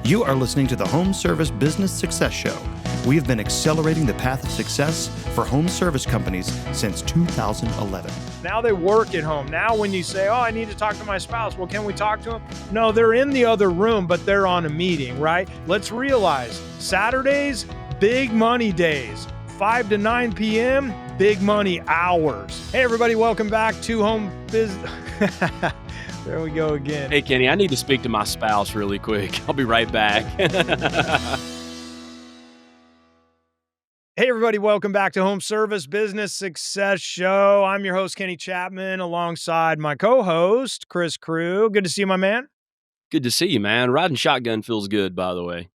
You are listening to the Home Service Business Success Show. We have been accelerating the path of success for home service companies since 2011. Now they work at home. Now when you say, I need to talk to my spouse, well, can we talk to them? No, they're in the other room, but they're on a meeting, right? Let's realize Saturdays, big money days. 5 to 9 p.m., big money hours. Hey, everybody, welcome back to Home Business. There we go again. Hey, Kenny, I need to speak to my spouse really quick. I'll be right back. Hey, everybody, welcome back to Home Service Business Success Show. I'm your host, Kenny Chapman, alongside my co-host, Chris Crew. Good to see you, my man. Good to see you, man. Riding shotgun feels good, by the way.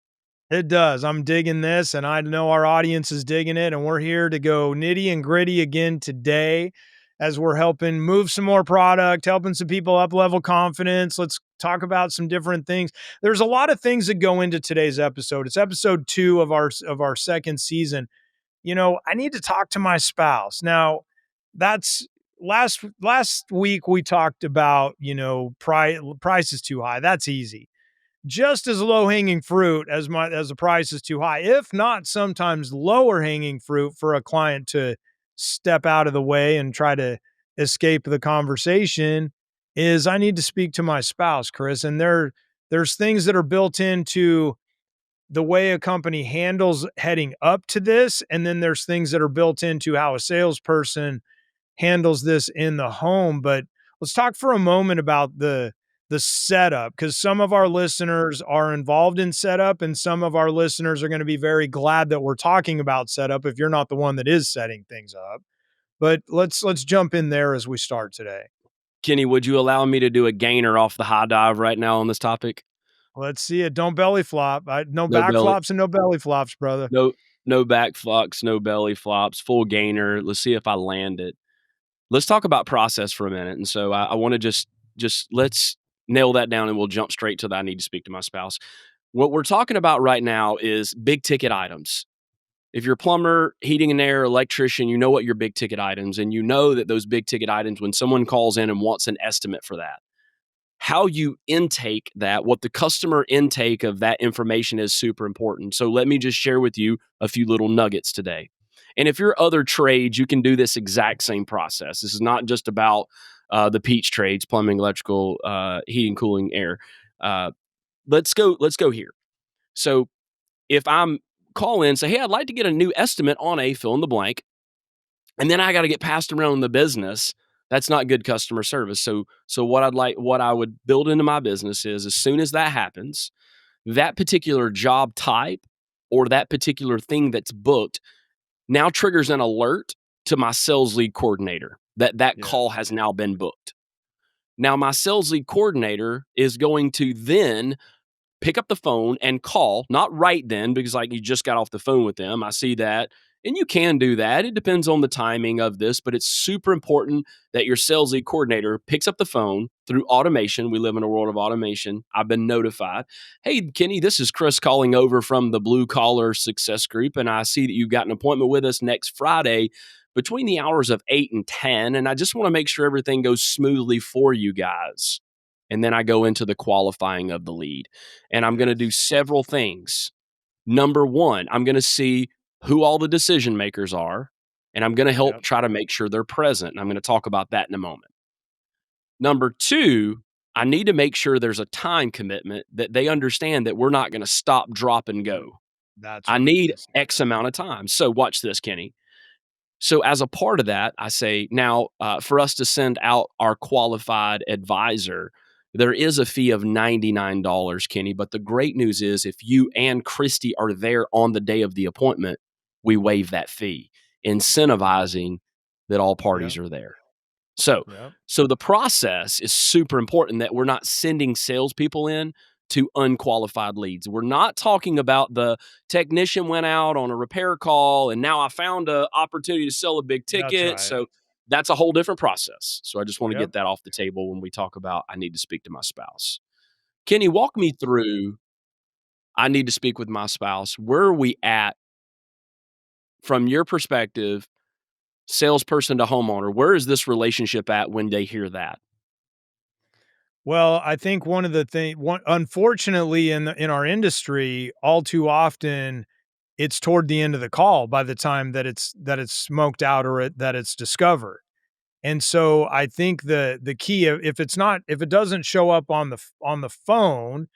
It does. I'm digging this, and I know our audience is digging it, and we're here to go nitty and gritty again today as we're helping move some more product, helping some people up-level confidence. Let's talk about some different things. There's a lot of things that go into today's episode. It's episode 2 of our second season. You know, I need to talk to my spouse. Now, that's last week we talked about, price is too high. That's easy. Just as low-hanging fruit as the price is too high, if not sometimes lower-hanging fruit for a client to step out of the way and try to escape the conversation, is I need to speak to my spouse, Chris. And there's things that are built into the way a company handles heading up to this, and then there's things that are built into how a salesperson handles this in the home. But let's talk for a moment about the setup, because some of our listeners are involved in setup, and some of our listeners are going to be very glad that we're talking about setup if you're not the one that is setting things up. But let's jump in there as we start today. Kenny, would you allow me to do a gainer off the high dive right now on this topic? Let's see it. Don't belly flop. No No back belly. flops and no belly flops, brother. No back flops, no belly flops, full gainer. Let's see if I land it. Let's talk about process for a minute. And so I want to just let's nail that down, and we'll jump straight to that. I need to speak to my spouse. What we're talking about right now is big ticket items. If you're a plumber, heating and air, electrician, you know what your big ticket items, and you know that those big ticket items, when someone calls in and wants an estimate for that, how you intake that, what the customer intake of that information is super important. So let me just share with you a few little nuggets today. And if you're other trades, you can do this exact same process. This is not just about the peach trades, plumbing, electrical, heating, cooling, air. Let's go here. So if I'm call in and say, hey, I'd like to get a new estimate on a fill in the blank, and then I got to get passed around the business, that's not good customer service. So what I would build into my business is, as soon as that happens, that particular job type or that particular thing that's booked now triggers an alert to my sales lead coordinator that call has now been booked. Now my sales lead coordinator is going to then pick up the phone and call, not right then, because like you just got off the phone with them. I see that. And you can do that. It depends on the timing of this, but it's super important that your sales lead coordinator picks up the phone through automation. We live in a world of automation. I've been notified. Hey, Kenny, this is Chris calling over from the Blue Collar Success Group, and I see that you've got an appointment with us next Friday between the hours of 8 and 10, and I just want to make sure everything goes smoothly for you guys. And then I go into the qualifying of the lead, and I'm going to do several things. Number one, I'm going to see who all the decision makers are, and I'm going to help try to make sure they're present. And I'm going to talk about that in a moment. Number two, I need to make sure there's a time commitment that they understand that we're not going to stop, drop, and go. I need X amount of time. So watch this, Kenny. So as a part of that, I say, now for us to send out our qualified advisor, there is a fee of $99, Kenny. But the great news is, if you and Christy are there on the day of the appointment, we waive that fee, incentivizing that all parties are there. So the process is super important, that we're not sending salespeople in to unqualified leads. We're not talking about the technician went out on a repair call and now I found an opportunity to sell a big ticket. So that's a whole different process. So I just want to get that off the table when we talk about I need to speak to my spouse. Kenny, walk me through I need to speak with my spouse. Where are we at from your perspective, salesperson to homeowner? Where is this relationship at when they hear that? Well, I think one of the thing one unfortunately in our industry, all too often, it's toward the end of the call by the time that it's smoked out or that it's discovered. And so I think the key, if it doesn't show up on the phone,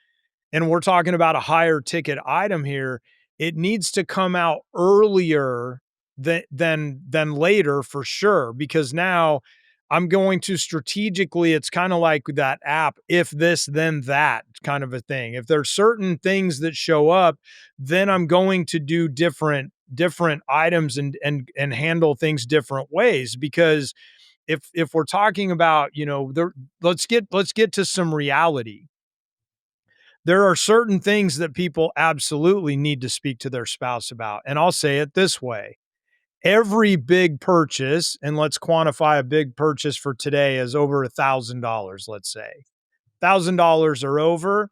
and we're talking about a higher ticket item here, it needs to come out earlier than later for sure. Because now I'm going to strategically, it's kind of like that app, if this, then that kind of a thing. If there's certain things that show up, then I'm going to do different items and handle things different ways. Because if we're talking about, let's get to some reality. There are certain things that people absolutely need to speak to their spouse about. And I'll say it this way: every big purchase, and let's quantify a big purchase for today as over $1,000, let's say $1,000 or over,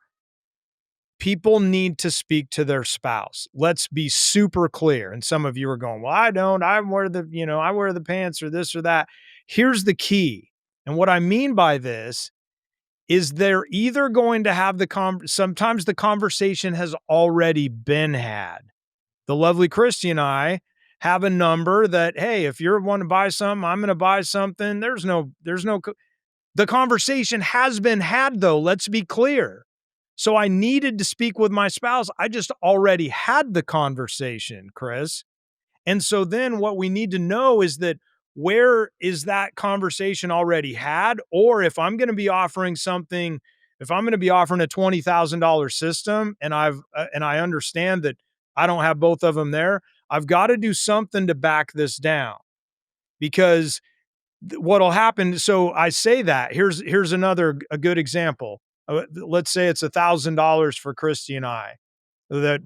people need to speak to their spouse. Let's be super clear. And some of you are going, well, I don't, I wear the pants or this or that. Here's the key. And what I mean by this is they're either going to have sometimes the conversation has already been had. The lovely Christy and I have a number that, hey, if you're wanting to buy something, I'm going to buy something. The conversation has been had though. Let's be clear. So I needed to speak with my spouse. I just already had the conversation, Chris. And so then what we need to know is that, where is that conversation already had? Or if I'm going to be offering something, if I'm going to be offering a $20,000 system and I understand that I don't have both of them there, I've got to do something to back this down. Because what'll happen, so I say that, here's a good example. Let's say it's $1,000 for Christy and I, that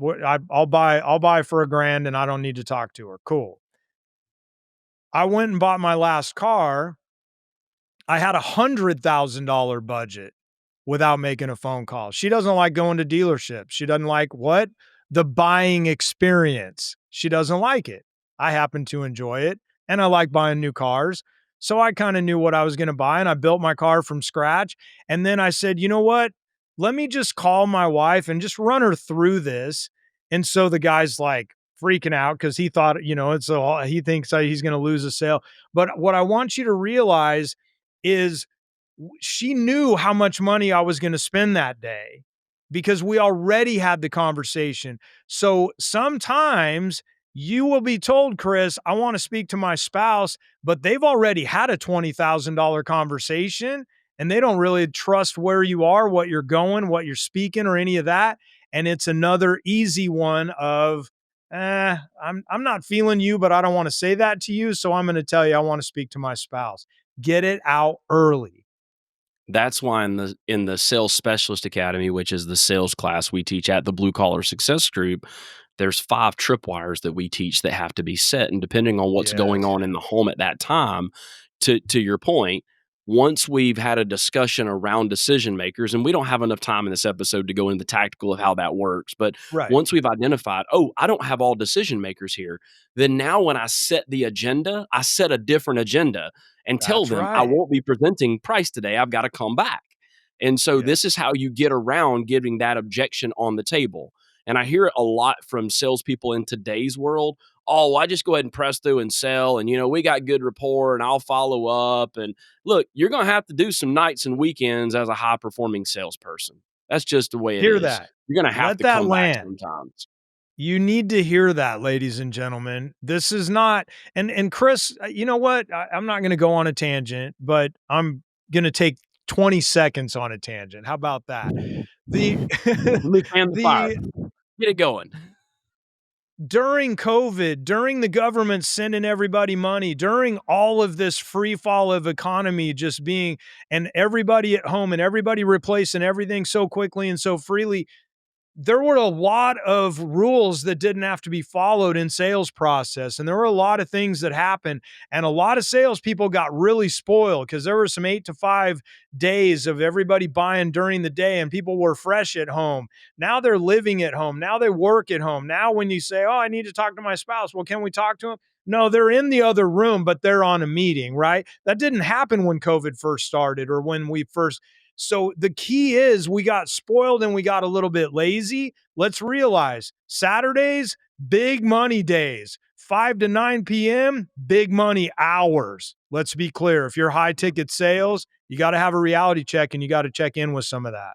I'll buy for $1,000 and I don't need to talk to her. Cool. I went and bought my last car. I had $100,000 budget without making a phone call. She doesn't like going to dealerships. She doesn't like what? The buying experience. She doesn't like it. I happen to enjoy it, and I like buying new cars. So I kind of knew what I was going to buy, and I built my car from scratch. And then I said, you know what? Let me just call my wife and just run her through this. And so the guy's like freaking out because he thought, he thinks he's going to lose a sale. But what I want you to realize is she knew how much money I was going to spend that day because we already had the conversation. So sometimes you will be told, Chris, I want to speak to my spouse, but they've already had a $20,000 conversation and they don't really trust where you are, what you're going, what you're speaking, or any of that. And it's another easy one of, I'm not feeling you, but I don't want to say that to you. So I'm going to tell you, I want to speak to my spouse. Get it out early. That's why in the Sales Specialist Academy, which is the sales class we teach at the Blue Collar Success Group, there's 5 tripwires that we teach that have to be set. And depending on what's going Yes. on in the home at that time, to your point, once we've had a discussion around decision makers, and we don't have enough time in this episode to go into the tactical of how that works, but Right. once we've identified, oh, I don't have all decision makers here, then now when I set the agenda, I set a different agenda and tell That's them I right. won't be presenting price today. I've got to come back. And so Yeah. this is how you get around giving that objection on the table. And I hear it a lot from salespeople in today's world. Oh, I just go ahead and press through and sell. And, we got good rapport and I'll follow up. And look, you're going to have to do some nights and weekends as a high performing salesperson. That's just the way it Hear is. that. You're going to have Let to that come back land. sometimes. You need to hear that, ladies and gentlemen. This is not, and Chris, you know what? I'm not going to go on a tangent, but I'm going to take 20 seconds on a tangent. How about that? The, Let me fan the fire. the, Get it going. during COVID, during the government sending everybody money, during all of this free fall of economy just being, and everybody at home and everybody replacing everything so quickly and so freely, there were a lot of rules that didn't have to be followed in sales process. And there were a lot of things that happened. And a lot of salespeople got really spoiled because there were some 8 to 5 days of everybody buying during the day and people were fresh at home. Now they're living at home. Now they work at home. Now when you say, oh, I need to talk to my spouse, well, can we talk to them? No, they're in the other room, but they're on a meeting, right? That didn't happen when COVID first started or when we first. So the key is we got spoiled and we got a little bit lazy. Let's realize Saturdays, big money days, 5 to 9 p.m., big money hours. Let's be clear. If you're high ticket sales, you got to have a reality check and you got to check in with some of that.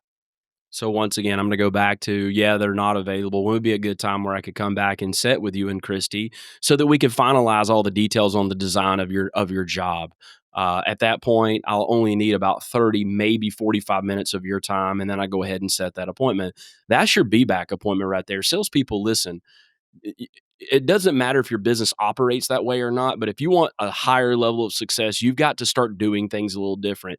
So once again, I'm going to go back to, yeah, they're not available. When would be a good time where I could come back and sit with you and Christy so that we could finalize all the details on the design of your job. At that point, I'll only need about 30, maybe 45 minutes of your time, and then I go ahead and set that appointment. That's your be-back appointment right there. Salespeople, listen, it doesn't matter if your business operates that way or not, but if you want a higher level of success, you've got to start doing things a little different.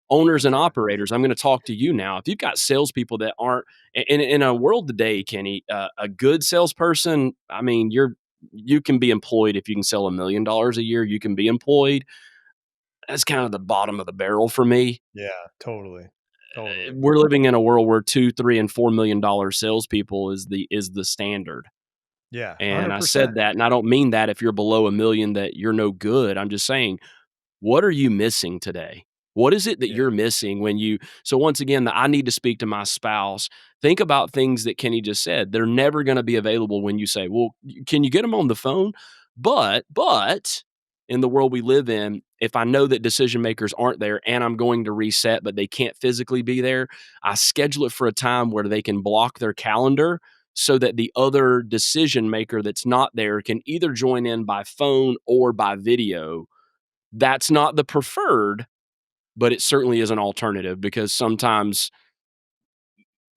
Owners and operators, I'm going to talk to you now. If you've got salespeople that aren't in a world today, Kenny, a good salesperson, I mean, you can be employed if you can sell $1 million a year. You can be employed. That's kind of the bottom of the barrel for me. Yeah, totally. We're living in a world where $2, $3, and $4 million salespeople is the standard. Yeah, And I 100%. said that, and I don't mean that if you're below $1 million that you're no good. I'm just saying, what are you missing today? What is it that Yeah. you're missing when you so once again, I need to speak to my spouse. Think about things that Kenny just said. They're never going to be available when you say, "Well, can you get them on the phone?" But in the world we live in, if I know that decision makers aren't there and I'm going to reset, but they can't physically be there, I schedule it for a time where they can block their calendar so that the other decision maker that's not there can either join in by phone or by video. That's not the preferred, but it certainly is an alternative because sometimes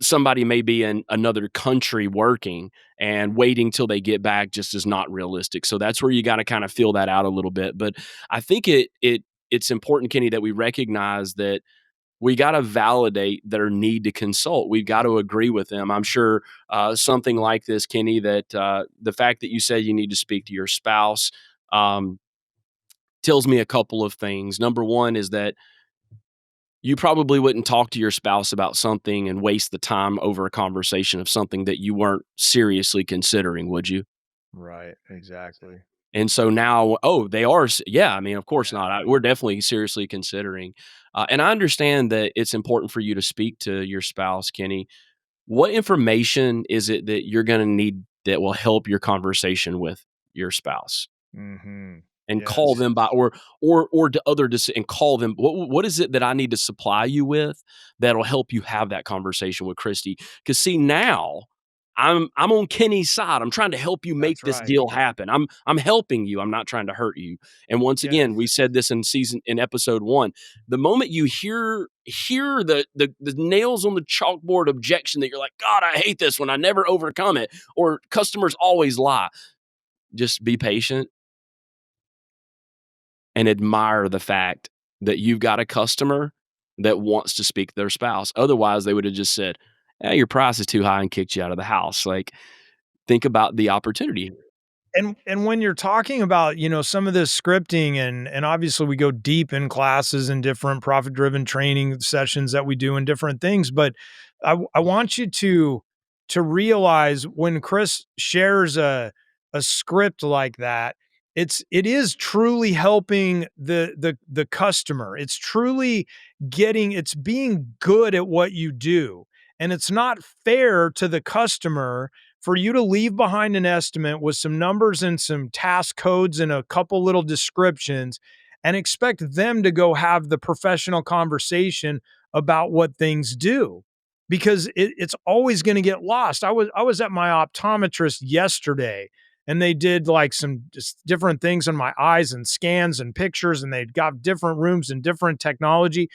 somebody may be in another country working and waiting till they get back just is not realistic. So that's where you got to kind of feel that out a little bit. But I think it's important, Kenny, that we recognize that we got to validate their need to consult. We've got to agree with them. I'm sure something like this, Kenny, that the fact that you said you need to speak to your spouse tells me a couple of things. Number one is that you probably wouldn't talk to your spouse about something and waste the time over a conversation of something that you weren't seriously considering, would you? Right, exactly. And so now, oh, they are. Yeah, I mean, of course Yeah. not. We're definitely seriously considering. And I understand that it's important for you to speak to your spouse, Kenny. What information is it that you're going to need that will help your conversation with your spouse? Mhm. And call Yes. them by or to other and call them, what is it that I need to supply you with that'll help you have that conversation with Christy? Because see, now I'm on Kenny's side. I'm trying to help you make That's this right. deal happen. I'm helping you. I'm not trying to hurt you. And once again, Yes. we said this in episode 1. The moment you hear the nails on the chalkboard objection that you're like, God, I hate this one. I never overcome it, or customers always lie. Just be patient and admire the fact that you've got a customer that wants to speak to their spouse. Otherwise, they would have just said, your price is too high and kicked you out of the house. Like, think about the opportunity. And when you're talking about, some of this scripting and obviously we go deep in classes and different profit-driven training sessions that we do and different things, but I want you to realize when Chris shares a script like that, it is truly helping the customer. It's truly it's being good at what you do. And it's not fair to the customer for you to leave behind an estimate with some numbers and some task codes and a couple little descriptions and expect them to go have the professional conversation about what things do, because it's always going to get lost. I was at my optometrist yesterday and they did like some just different things on my eyes and scans and pictures, and they'd got different rooms and different technology.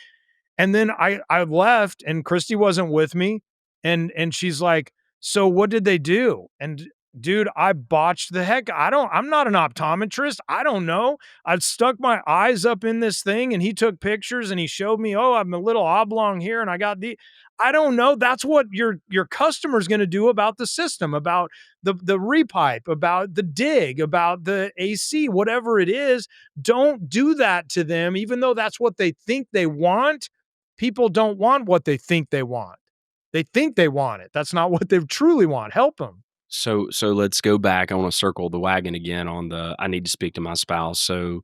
And then I left and Christy wasn't with me, and she's like, "So what did they do?" And dude, I botched the heck. I'm not an optometrist. I don't know. I stuck my eyes up in this thing and he took pictures and he showed me, "Oh, I'm a little oblong here and I got the." I don't know. That's what your customer's going to do about the system, about the repipe, about the dig, about the AC, whatever it is. Don't do that to them, even though that's what they think they want. People don't want what they think they want. They think they want it. That's not what they truly want. Help them. So let's go back. I want to circle the wagon again on the I need to speak to my spouse. So,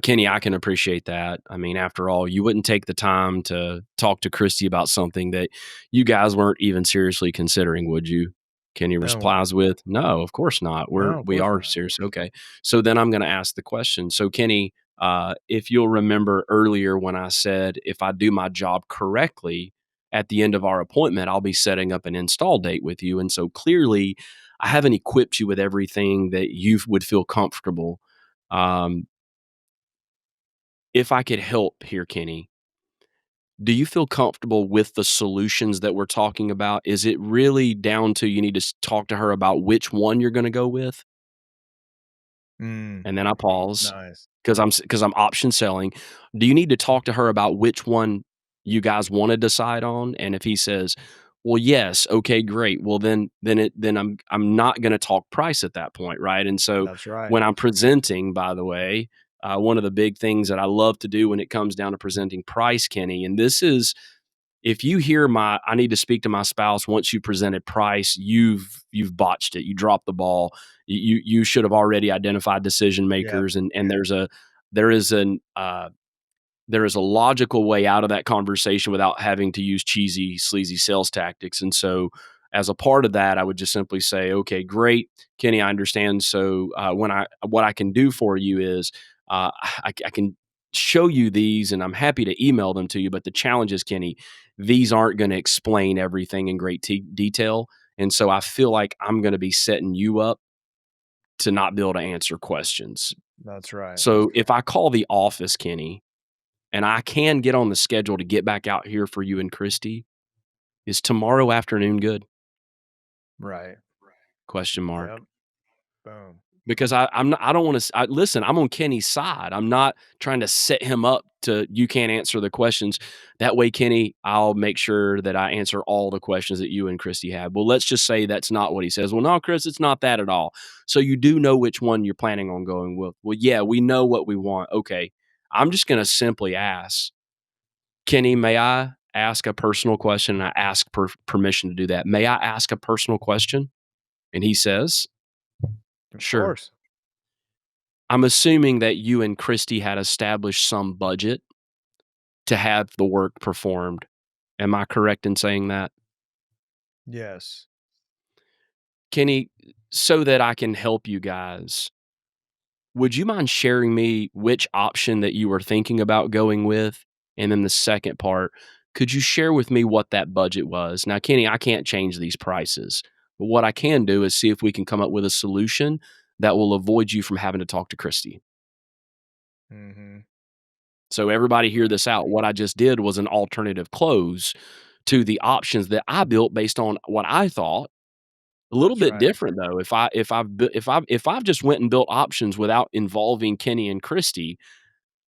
Kenny, I can appreciate that. I mean, after all, you wouldn't take the time to talk to Christy about something that you guys weren't even seriously considering, would you? Kenny No way. replies with, "No, of course not. No, of We course are not. serious." Okay. So then I'm going to ask the question. So, Kenny, if you'll remember earlier when I said if I do my job correctly at the end of our appointment, I'll be setting up an install date with you. And so clearly, I haven't equipped you with everything that you would feel comfortable. Um, if I could help here, Kenny, do you feel comfortable with the solutions that we're talking about? Is it really down to you need to talk to her about which one you're going to go with? Mm, And then I pause nice. because I'm option selling. Do you need to talk to her about which one you guys want to decide on? And if he says, "Well, yes, okay, great." Well, then I'm not going to talk price at that point, right? And so That's right. when I'm presenting, by the way, one of the big things that I love to do when it comes down to presenting price, Kenny, and this is if you hear my I need to speak to my spouse once you presented price, you've botched it. You dropped the ball. You should have already identified decision Yep. makers, and there is an there is a logical way out of that conversation without having to use cheesy, sleazy sales tactics. And so, as a part of that, I would just simply say, "Okay, great, Kenny, I understand. So, what I can do for you is I can show you these, and I'm happy to email them to you. But the challenge is, Kenny, these aren't going to explain everything in great detail, and so I feel like I'm going to be setting you up to not be able to answer questions. That's right. So, if I call the office, Kenny." And I can get on the schedule to get back out here for you and Christy. Is tomorrow afternoon good? Right. Question mark. Yep. Boom. Because I'm not, I don't want to listen. I'm on Kenny's side. I'm not trying to set him up to you can't answer the questions. That way, Kenny, I'll make sure that I answer all the questions that you and Christy have. Well, let's just say that's not what he says. Well, no, Chris, it's not that at all. So you do know which one you're planning on going with. Well, yeah, we know what we want. Okay, I'm just going to simply ask. Kenny, may I ask a personal question? And I ask permission to do that. May I ask a personal question? And he says, Of sure. course. I'm assuming that you and Christy had established some budget to have the work performed. Am I correct in saying that? Yes. Kenny, so that I can help you guys, would you mind sharing me which option that you were thinking about going with? And then the second part, could you share with me what that budget was? Now, Kenny, I can't change these prices, but what I can do is see if we can come up with a solution that will avoid you from having to talk to Christy. Mhm. So everybody hear this out. What I just did was an alternative close to the options that I built based on what I thought. A little That's bit right. different though. If I've just went and built options without involving Kenny and Christy,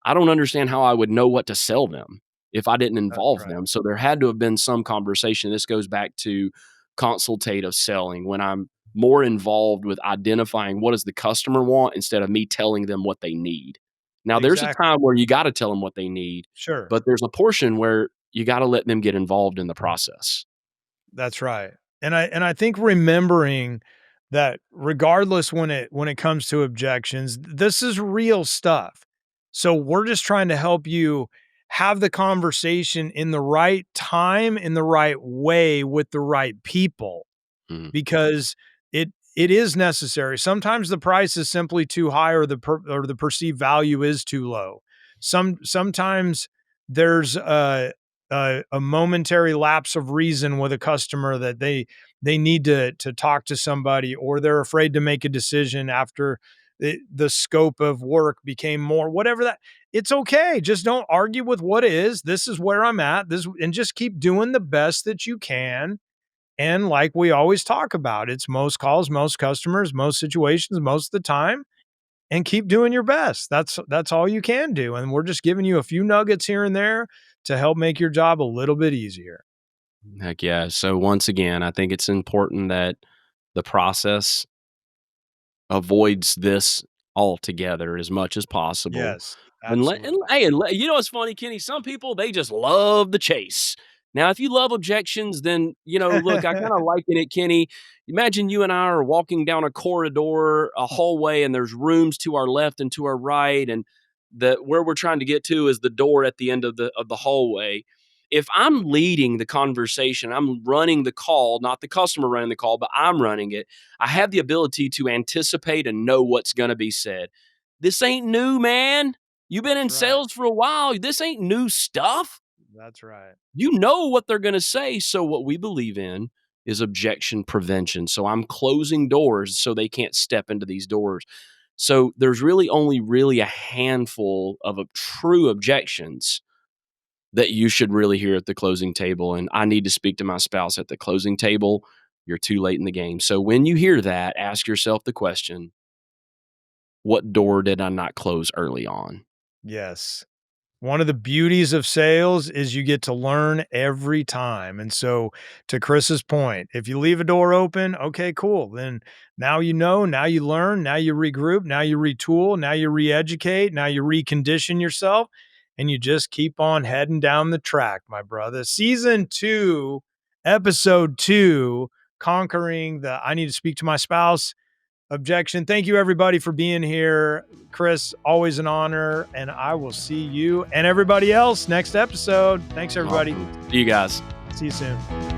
I don't understand how I would know what to sell them if I didn't That's involve right. them. So there had to have been some conversation. This goes back to consultative selling when I'm more involved with identifying what does the customer want instead of me telling them what they need. Now there's a Exactly. time where you got to tell them what they need, Sure. but there's a portion where you got to let them get involved in the process. That's right. And I think remembering that regardless when it comes to objections, this is real stuff. So we're just trying to help you have the conversation in the right time, in the right way with the right people Mhm. because it is necessary. Sometimes the price is simply too high or or the perceived value is too low. Sometimes there's a momentary lapse of reason with a customer that they need to talk to somebody or they're afraid to make a decision after the scope of work became more whatever that it's okay. Just don't argue with what is. This is where I'm at. This and just keep doing the best that you can and like we always talk about, it's most calls, most customers, most situations, most of the time, and keep doing your best. That's all you can do. And we're just giving you a few nuggets here and there to help make your job a little bit easier. Heck yeah. So once again, I think it's important that the process avoids this altogether as much as possible. Yes, And let and absolutely. hey, and let, you know what's funny, Kenny? Some people they just love the chase. Now, if you love objections, then, look, I kind of liken it, Kenny. Imagine you and I are walking down a corridor, a hallway, and there's rooms to our left and to our right. And where we're trying to get to is the door at the end of the hallway. If I'm leading the conversation, I'm running the call, not the customer running the call, but I'm running it. I have the ability to anticipate and know what's going to be said. This ain't new, man. You've been in sales for a while. This ain't new stuff. That's right. You know what they're going to say. So what we believe in is objection prevention. So I'm closing doors so they can't step into these doors. So there's only a handful of true objections that you should really hear at the closing table. And I need to speak to my spouse at the closing table. You're too late in the game. So when you hear that, ask yourself the question, what door did I not close early on? Yes. One of the beauties of sales is you get to learn every time. And so to Chris's point, if you leave a door open, okay, cool. Then now you know, now you learn, now you regroup, now you retool, now you re-educate, now you recondition yourself, and you just keep on heading down the track, my brother. Season 2, episode 2, conquering the I need to speak to my spouse objection. Thank you, everybody, for being here. Chris, always an honor, and I will see you and everybody else next episode. Thanks, everybody. Awesome. See you guys. See you soon.